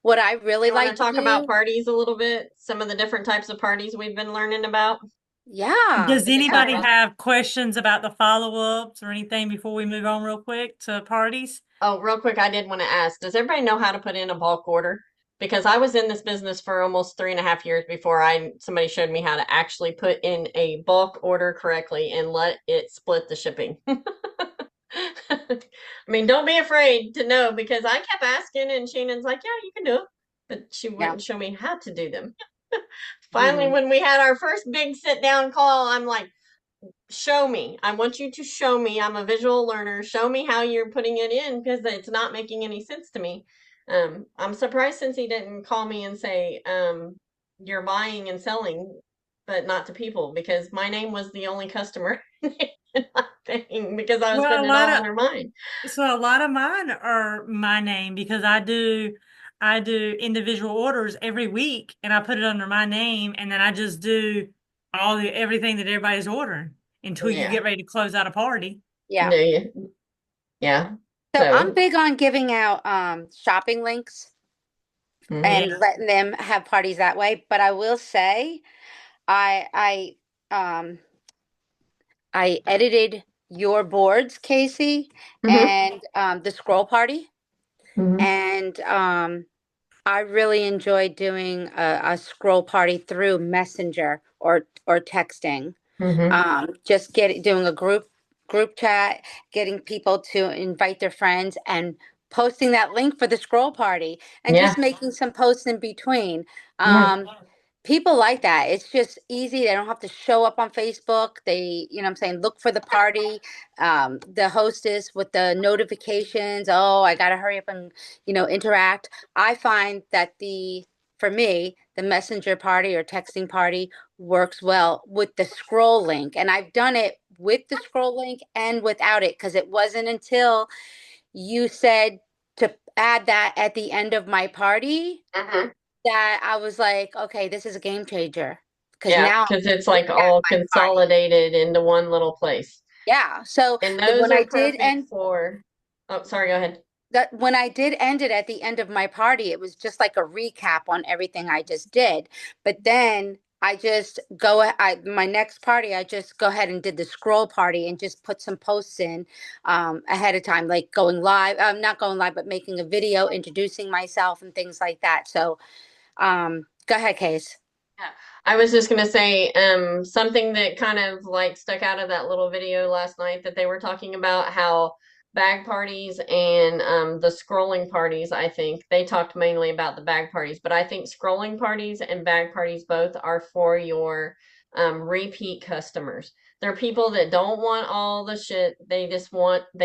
Speaker 2: what I really
Speaker 1: You want to
Speaker 2: like to
Speaker 1: talk about
Speaker 2: do,
Speaker 1: parties a little bit? Some of the different types of parties we've been learning about.
Speaker 2: yeah,
Speaker 3: Does
Speaker 1: We can talk
Speaker 3: anybody
Speaker 1: about.
Speaker 3: have questions about the follow-ups or anything before we move on real quick to parties?
Speaker 1: Oh, real quick, I did want to ask, does everybody know how to put in a bulk order? Because I was in this business for almost 3.5 years before somebody showed me how to actually put in a bulk order correctly and let it split the shipping. I mean, don't be afraid to know because I kept asking and Shannon's like, yeah, you can do it. But she
Speaker 2: yeah.
Speaker 1: wouldn't show me how to do them. Finally,
Speaker 2: Hmm.
Speaker 1: when we had our first big sit down call, I'm like, show me. I want you to show me. I'm a visual learner. Show me how you're putting it in because it's not making any sense to me. I'm surprised since he didn't call me and say, you're buying and selling, but not to people because my name was the only customer. thing because I was
Speaker 3: Well,
Speaker 1: putting it all under mine.
Speaker 3: a lot of mine are my name because I do individual orders every week and I put it under my name and then I just do everything that everybody's ordering until you
Speaker 1: Yeah.
Speaker 3: get ready to close out a party.
Speaker 2: Yeah.
Speaker 1: No, yeah.
Speaker 2: So I'm
Speaker 1: So,
Speaker 2: big on giving out shopping links
Speaker 1: mhm,
Speaker 2: and letting them have parties that way. But I will say I I edited your boards, Casey,
Speaker 1: mhm,
Speaker 2: and the scroll party.
Speaker 1: mhm,
Speaker 2: And I really enjoyed doing a scroll party through Messenger or texting.
Speaker 1: mhm.
Speaker 2: Just doing a group chat, getting people to invite their friends, and posting that link for the scroll party, and
Speaker 1: Yeah,
Speaker 2: just making some posts in between.
Speaker 1: yeah,
Speaker 2: People like that. It's just easy. They don't have to show up on Facebook. They, you know what I'm saying, look for the party, the hostess with the notifications. Oh, I got to hurry up and, interact. I find that for me, the messenger party or texting party works well with the scroll link. And I've done it with the scroll link and without it because it wasn't until you said to add that at the end of my party
Speaker 1: mhm.
Speaker 2: that I was like, okay, this is a game changer because
Speaker 1: Yeah,
Speaker 2: now
Speaker 1: because
Speaker 2: I
Speaker 1: it's
Speaker 2: can
Speaker 1: like
Speaker 2: link that
Speaker 1: all
Speaker 2: to my party.
Speaker 1: consolidated into one little place.
Speaker 2: Yeah. So
Speaker 1: And those
Speaker 2: when I
Speaker 1: are
Speaker 2: did
Speaker 1: perfect
Speaker 2: end
Speaker 1: for, oh, sorry, go ahead.
Speaker 2: end it at the end of my party, it was just like a recap on everything I just did. But then I just my next party, I just go ahead and did the scroll party and just put some posts in ahead of time, like going live. I'm not going live, but making a video, introducing myself and things like that. So go ahead, Case.
Speaker 1: Yeah. I was just gonna say, something that kind of like stuck out of that little video last night that they were talking about how bag parties and the scrolling parties, I think they talked mainly about the bag parties, but I think scrolling parties and bag parties both are for your repeat customers. They're people that don't want all the shit. They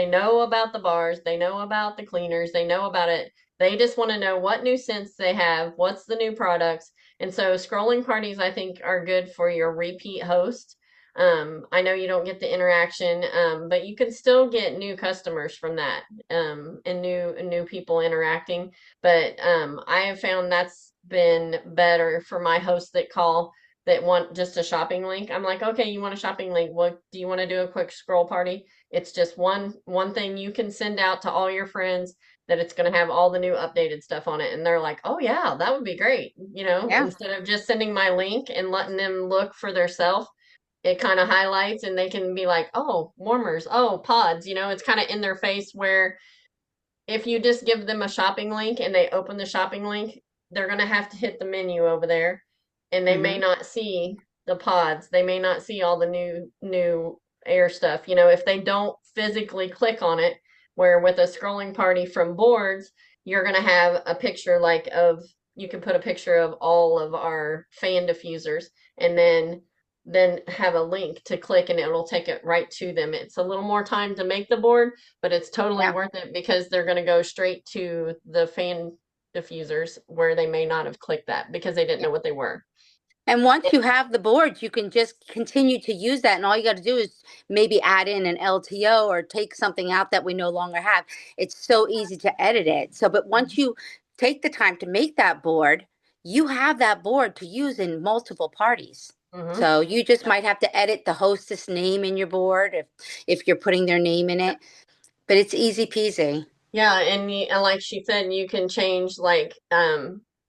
Speaker 1: know about the bars, they know about the cleaners, they know about it. They just want to know what new scents they have, what's the new products, and so scrolling parties, I think, are good for your repeat host. I know you don't get the interaction, but you can still get new customers from that, and new people interacting. But I have found that's been better for my hosts that call that want just a shopping link. I'm like, okay, you want a shopping link? What do you want to do a quick scroll party? It's just one thing you can send out to all your friends that it's going to have all the new updated stuff on it. And they're like, oh, yeah, that would be great.
Speaker 2: Yeah.
Speaker 1: Instead of just sending my link and letting them look for their self, it kind of highlights and they can be like, oh, warmers, oh, pods. It's kind of in their face where if you just give them a shopping link and they open the shopping link, they're going to have to hit the menu over there and they may
Speaker 2: Hmm.
Speaker 1: not see the pods. They may not see all the new air stuff. If they don't physically click on it, where with a scrolling party from boards, you're going to have a picture you can put a picture of all of our fan diffusers and then have a link to click and it'll take it right to them. It's a little more time to make the board, but it's totally
Speaker 2: Yeah.
Speaker 1: worth it because they're going to go straight to the fan diffusers where they may not have clicked that because they didn't know what they were.
Speaker 2: And once you have the board, you can just continue to use that. And all you got to do is maybe add in an LTO or take something out that we no longer have. It's so easy to edit it. So, but once you take the time to make that board, you have that board to use in multiple parties.
Speaker 1: Hmm.
Speaker 2: So you just might have to edit the hostess name in your board if you're putting their name in it. But it's easy peasy.
Speaker 1: Yeah, and like she said, you can change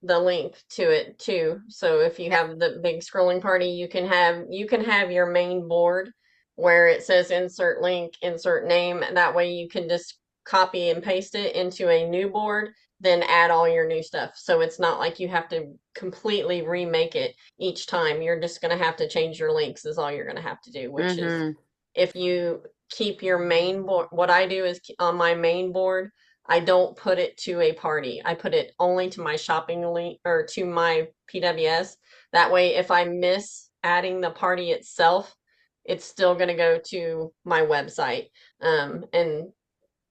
Speaker 1: the link to it too. So if you
Speaker 2: Yeah.
Speaker 1: have the big scrolling party, you can have your main board where it says insert link, insert name. That way you can just copy and paste it into a new board, then add all your new stuff. So it's not like you have to completely remake it each time. You're just gonna have to change your links is all you're gonna have to do, which is
Speaker 2: Mm-hmm.
Speaker 1: if you keep your main board, what I do is on my main board, I don't put it to a party. I put it only to my shopping link or to my PWS. That way, if I miss adding the party itself, it's still going to go to my website. And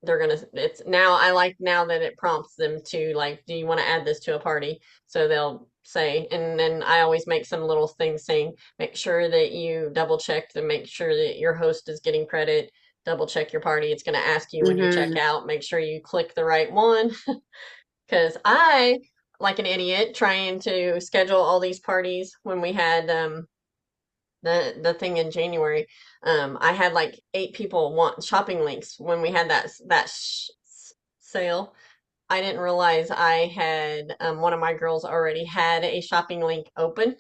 Speaker 1: it's now I like now that it prompts them to like, do you want to add this to a party? So they'll say, and then I always make some little thing saying, make sure that you double check to make sure that your host is getting credit. double check your party. It's going to ask you when you check
Speaker 2: Mm-hmm.
Speaker 1: out, make sure you click the right one. Because I, like an idiot, trying to schedule all these parties when we had the thing in January. I had like 8 people want shopping links when we had that sale. I didn't realize I had one of my girls already had a shopping link open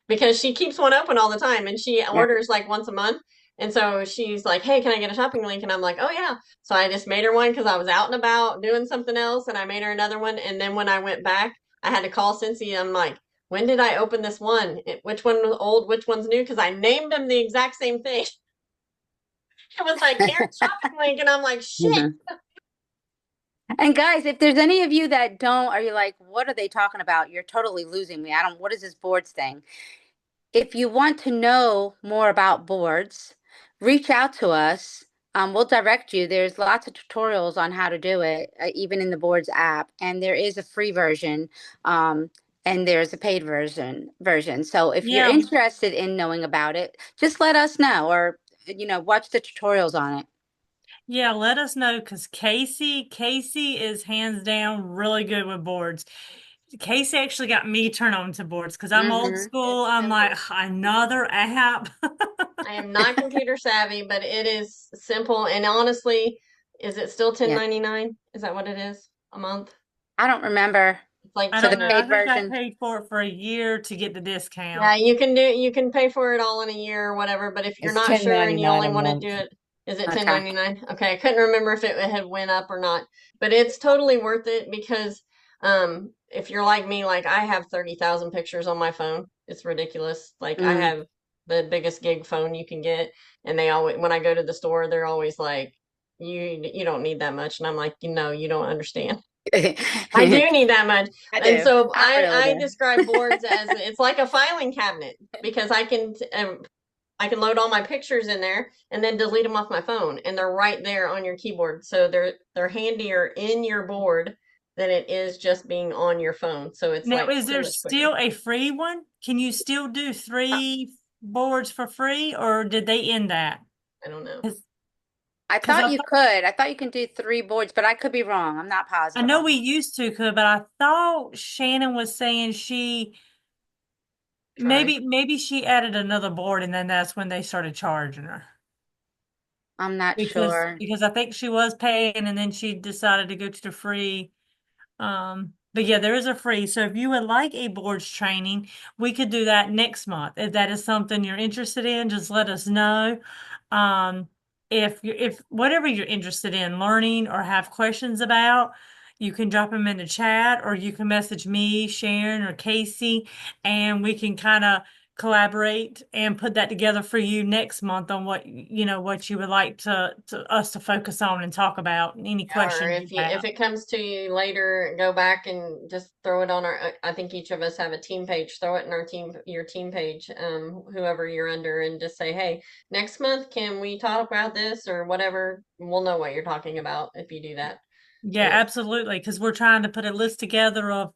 Speaker 1: because she keeps one open all the time and she
Speaker 2: Yeah.
Speaker 1: orders like once a month. And so she's like, "Hey, can I get a shopping link?" And I'm like, "Oh yeah." So I just made her one because I was out and about doing something else, and I made her another one. And then when I went back, I had to call Scentsy. I'm like, "When did I open this one? Which one was old? Which one's new?" Because I named them the exact same thing. It was like Karen shopping link, and I'm like, "Shit."
Speaker 2: Mhm. And guys, if there's any of you that don't, are you like, what are they talking about? You're totally losing me. I don't, what is this boards thing? If you want to know more about boards, reach out to us. We'll direct you. There's lots of tutorials on how to do it, even in the boards app. And there is a free version, and there's a paid version. So if you're
Speaker 3: Yeah,
Speaker 2: interested in knowing about it, just let us know, or watch the tutorials on it.
Speaker 3: yeah, let us know because Casey is hands down really good with boards. Casey actually got me turned on to boards because I'm old
Speaker 2: Hmm.
Speaker 3: school.
Speaker 1: It's
Speaker 3: I'm like,
Speaker 1: simple.
Speaker 3: another app.
Speaker 1: I am not computer savvy, but it is simple. And honestly, is it still
Speaker 2: Yeah,
Speaker 1: 10.99? Is that what it is a month?
Speaker 2: I don't remember
Speaker 1: It's like
Speaker 3: I
Speaker 2: for
Speaker 3: don't
Speaker 2: the
Speaker 3: know.
Speaker 1: 10.
Speaker 3: I
Speaker 2: paid
Speaker 3: think I
Speaker 2: version.
Speaker 3: paid for it for a year to get the
Speaker 1: Yeah,
Speaker 3: discount.
Speaker 1: you can pay for it all in a year or whatever, but if you're
Speaker 4: It's
Speaker 1: not
Speaker 4: ten
Speaker 1: sure and
Speaker 4: ninety
Speaker 1: you
Speaker 4: nine
Speaker 1: only
Speaker 4: a
Speaker 1: want to do
Speaker 4: month.
Speaker 1: it, is it
Speaker 2: Okay.
Speaker 1: 10.99? Okay, I couldn't remember if it had went up or not, but it's totally worth it because if you're like me, like I have 30,000 pictures on my phone. It's ridiculous. Like I
Speaker 2: Mm.
Speaker 1: have the biggest gig phone you can get, and they always when I go to the store, they're always like, you don't need that much, and I'm like, you don't understand. I do need that much.
Speaker 2: I
Speaker 1: And
Speaker 2: do.
Speaker 1: so
Speaker 2: I really
Speaker 1: I
Speaker 2: do.
Speaker 1: describe boards as it's like a filing cabinet because I can load all my pictures in there and then delete them off my phone and they're right there on your keyboard. So they're handier in your board than it is just being on your phone. So it's
Speaker 3: Now,
Speaker 1: like
Speaker 3: is
Speaker 1: so
Speaker 3: there
Speaker 1: much quicker.
Speaker 3: still a free one? Can you still do 3 boards for free, or did they end that?
Speaker 1: I don't know.
Speaker 2: I
Speaker 3: Because
Speaker 2: thought you could. I thought you can do 3 boards, but I could be wrong. I'm not
Speaker 3: I
Speaker 2: positive
Speaker 3: know
Speaker 2: on
Speaker 3: we
Speaker 2: that.
Speaker 3: used to could, but I thought Shannon was saying she
Speaker 1: Try.
Speaker 3: maybe she added another board, and then that's when they started charging her.
Speaker 2: I'm not
Speaker 3: Because
Speaker 2: sure.
Speaker 3: I think she was paying, and then she decided to go to the free. But yeah, there is a free. So if you would like a boards training, we could do that next month. If that is something you're interested in, just let us know. Um, if whatever you're interested in learning or have questions about, you can drop them in the chat or you can message me, Sharon, or Casey, and we can kind of collaborate and put that together for you next month on what you would like to us to focus on and talk about, any
Speaker 1: Or
Speaker 3: questions you have.
Speaker 1: if it comes to you later, go back and just throw it on our. I think each of us have a team page. Throw it in our your team page, whoever you're under, and just say, "Hey, next month, can we talk about this or whatever?" We'll know what you're talking about if you do that.
Speaker 3: Yeah,
Speaker 1: So
Speaker 3: absolutely. Because we're trying to put a list together of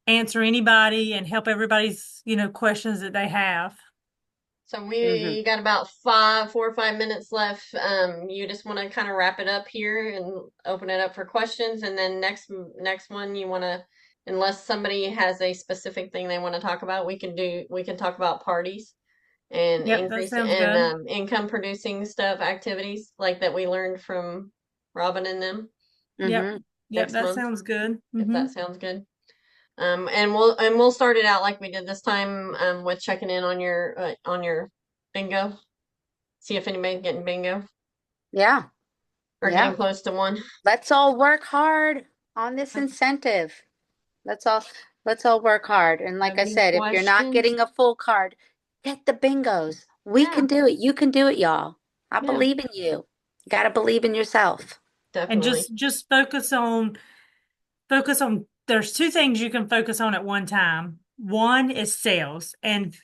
Speaker 3: answer anybody and help everybody's, questions that they have.
Speaker 1: So
Speaker 2: Hmm.
Speaker 1: we got about 4 or 5 minutes left. You just want to kind of wrap it up here and open it up for questions, and then next one you want to, unless somebody has a specific thing they want to talk about, we can talk about parties and
Speaker 3: Yep, that
Speaker 1: increase
Speaker 3: sounds
Speaker 1: and
Speaker 3: good.
Speaker 1: income producing stuff activities like that we learned from Robin and them
Speaker 3: Yep.
Speaker 2: Hmm.
Speaker 3: Yep,
Speaker 1: next
Speaker 3: that
Speaker 1: month,
Speaker 3: sounds good.
Speaker 1: if that sounds good. And we'll start it out like we did this time with checking in on your bingo. See if anybody's getting bingo
Speaker 2: Yeah.
Speaker 1: or getting
Speaker 2: Yeah.
Speaker 1: close to one.
Speaker 2: Let's all work hard on this incentive. Let's all let's all work hard. And like I
Speaker 1: Any
Speaker 2: said, if you're not
Speaker 1: questions?
Speaker 2: getting a full card, get the bingos. We
Speaker 1: Yeah,
Speaker 2: can do it. You can do it, y'all. I
Speaker 1: yeah,
Speaker 2: believe in you. You got to believe in yourself.
Speaker 3: And
Speaker 1: definitely.
Speaker 3: just focus on there's 2 things you can focus on at one time. One is sales and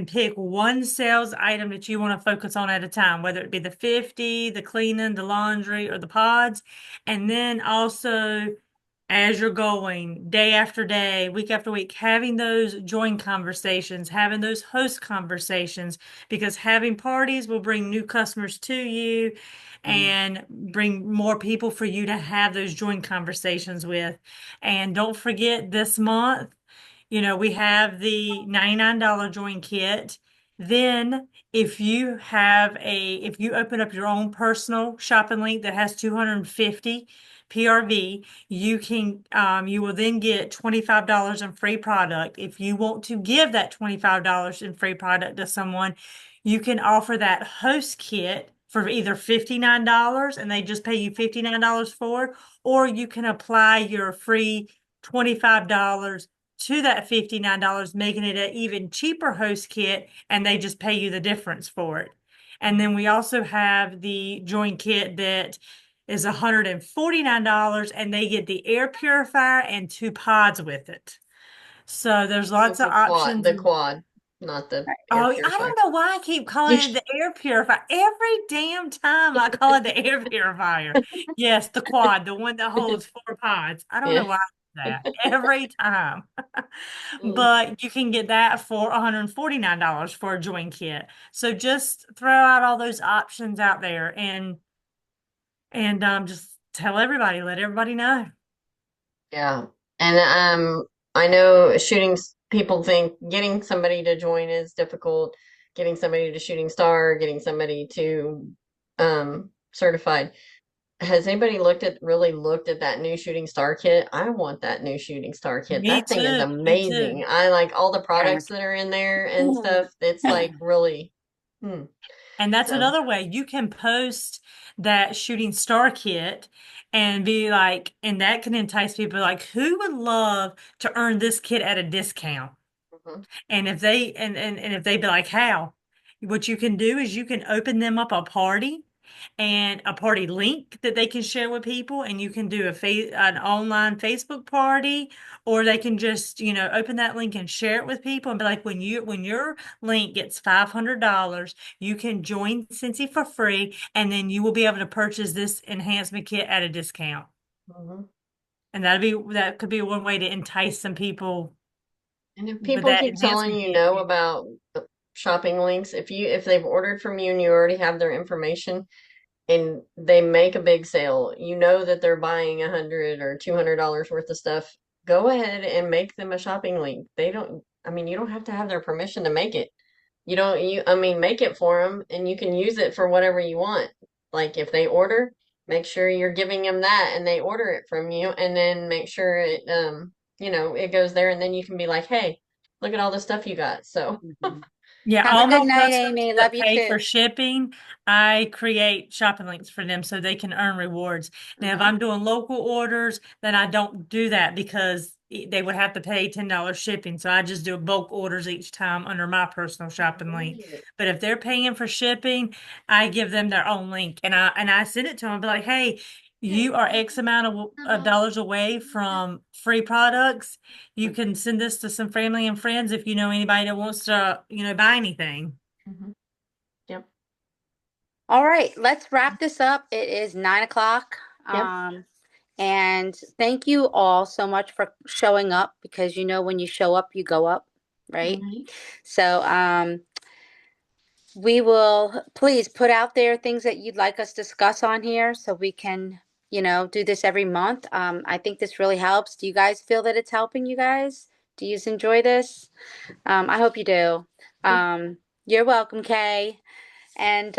Speaker 3: pick one sales item that you want to focus on at a time, whether it be the 50, the cleaning, the laundry, or the pods. And then also as you're going day after day, week after week, having those join conversations, having those host conversations, because having parties will bring new customers to you and bring more people for you to have those joint conversations with. And don't forget this month, we have the $99 join kit. Then if you open up your own personal shopping link that has 250 PRV, you will then get $25 in free product. If you want to give that $25 in free product to someone, you can offer that host kit for either $59 and they just pay you $59 for it, or you can apply your free $25 to that $59, making it an even cheaper host kit, and they just pay you the difference for it. And then we also have the joint kit that is $149, and they get the air purifier and 2 pods with it. So there's lots of options.
Speaker 1: The quad, not the air
Speaker 3: Oh, I
Speaker 1: purifier.
Speaker 3: don't know why I keep calling it the air purifier. Every damn time I call it the air purifier. Yes, the quad, the one that holds 4 pods. I don't know
Speaker 1: Yeah.
Speaker 3: why I do that every time.
Speaker 1: Mm.
Speaker 3: But you can get that for $149 for a join kit. So just throw out all those options out there and just tell everybody, let everybody know.
Speaker 1: Yeah. And I know people think getting somebody to join is difficult, getting somebody to shooting star, getting somebody to certified. Has anybody really looked at that new shooting star kit? I want that new shooting star kit.
Speaker 3: Me
Speaker 1: That thing is
Speaker 3: too. Me too.
Speaker 1: amazing. I like all the
Speaker 2: Yeah.
Speaker 1: products that are in there and stuff. It's like really hmm.
Speaker 3: And that's
Speaker 1: So
Speaker 3: another way you can post that shooting star kit and be like, and that can entice people like, who would love to earn this kit at a discount?
Speaker 1: mhm,
Speaker 3: And if if they be like, how? What you can do is you can open them up a party and a party link that they can share with people, and you can do an online Facebook party, or they can just, open that link and share it with people and be like, when your link gets $500, you can join Scentsy for free, and then you will be able to purchase this enhancement kit at a discount.
Speaker 1: mhm.
Speaker 3: And that could be one way to entice some people
Speaker 1: And if
Speaker 3: with
Speaker 1: people
Speaker 3: that
Speaker 1: keep telling
Speaker 3: enhancement
Speaker 1: you
Speaker 3: kit.
Speaker 1: no about shopping links, if they've ordered from you and you already have their information and they make a big sale, you know that they're buying $100 or $200 worth of stuff. Go ahead and make them a shopping link. They don't, I mean, you don't have to have their permission to make it. You don't, I mean, make it for them and you can use it for whatever you want. Like if they order, make sure you're giving them that and they order it from you and then make sure it goes there and then you can be like, hey, look at all the stuff you got. So,
Speaker 2: Mhm.
Speaker 3: Yeah,
Speaker 2: Have a
Speaker 3: all my
Speaker 2: good night,
Speaker 3: customers
Speaker 2: Amy. Love
Speaker 3: that
Speaker 2: you
Speaker 3: pay for
Speaker 2: too.
Speaker 3: shipping, I create shopping links for them so they can earn rewards. Now, if I'm doing local orders, then I don't do that because they would have to pay $10 shipping. So I just do bulk orders each time under my personal shopping link.
Speaker 1: right.
Speaker 3: But if they're paying for shipping, I give them their own link and I send it to them and be like, hey, you are X amount of dollars away from free products. You can send this to some family and friends if you know anybody that wants to, buy anything.
Speaker 1: Mhm. Yep.
Speaker 2: All right, let's wrap this up. It is 9 o'clock.
Speaker 1: Yep.
Speaker 2: And thank you all so much for showing up, because when you show up, you go up, right?
Speaker 1: Right.
Speaker 2: So we will please put out there things that you'd like us to discuss on here so we can, do this every month. I think this really helps. Do you guys feel that it's helping you guys? Do you enjoy this? I hope you do. You're welcome, Kay. And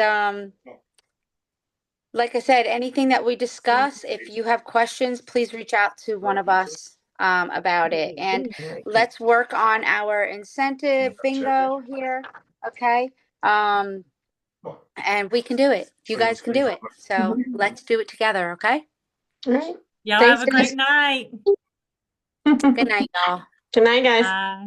Speaker 2: like I said, anything that we discuss, if you have questions, please reach out to one of us about it. And let's work on our incentive bingo here, okay? And we can do it. You guys can do it. So let's do it together, okay?
Speaker 1: All right.
Speaker 3: Y'all have
Speaker 1: Thanks,
Speaker 3: a great
Speaker 1: guys.
Speaker 3: night.
Speaker 2: Good night, y'all.
Speaker 1: Good night, guys.
Speaker 3: Bye.